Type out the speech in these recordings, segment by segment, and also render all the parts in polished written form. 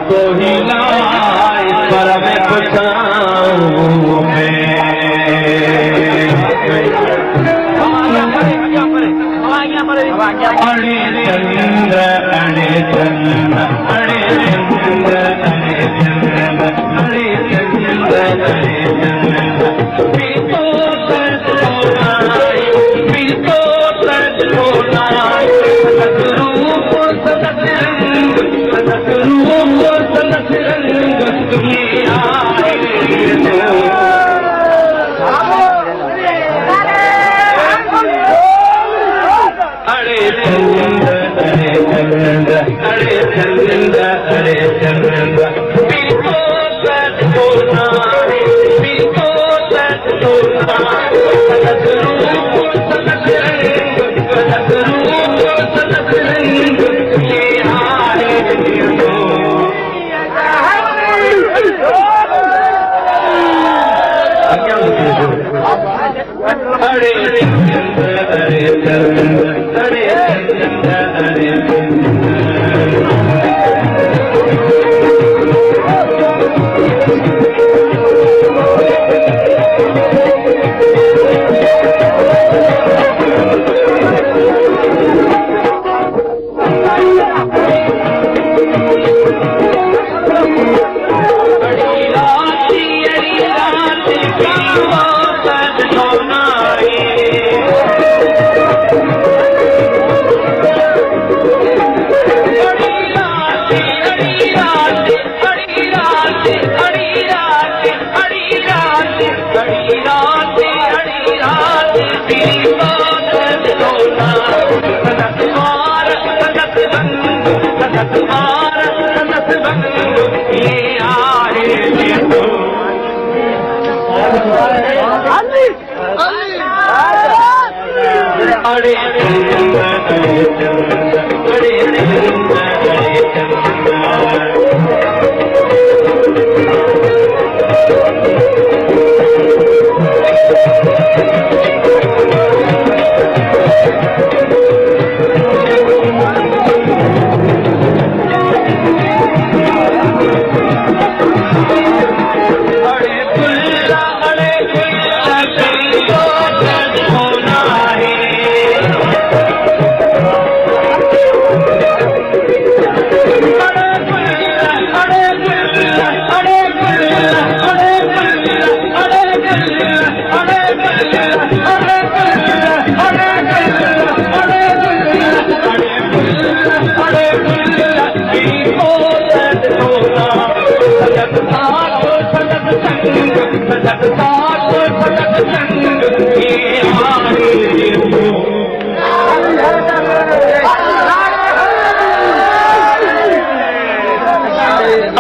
तो ही लाए पर मैं पुछाऊं अड़े चंद्र अड़े चंद्र अड़े चंद्र अड़े चंद्र अड़े चंद्र अड़े चंद्र पीतो सच होनाई पीतो सच होनाई सत रूप सत रंग सत रूप सत रंग तुम्हें आए अरे चंद अरे चंद अरे चंद अरे चंद पीतो सच होना पीतो सच होना सत रूप सत रंग सत रूप सत रंग ये आए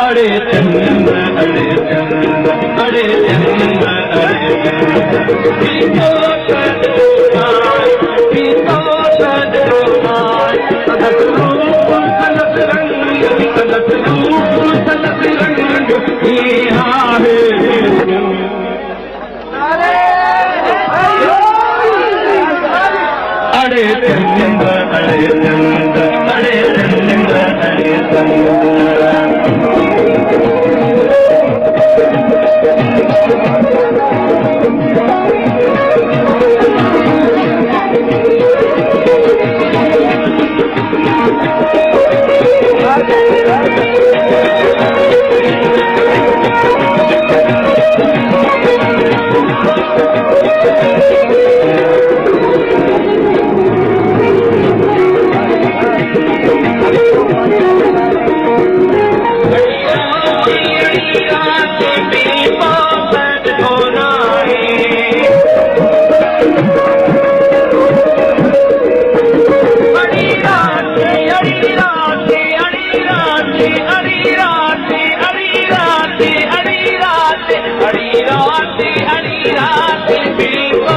अरे चंद अरे चंद अरे चंद अरे अड़ी रात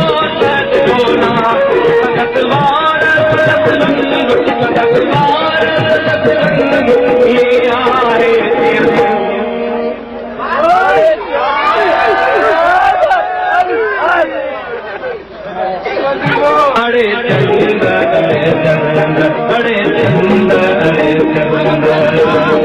अरे चंद अरे चंद अरे चंद अरे चंद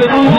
रूप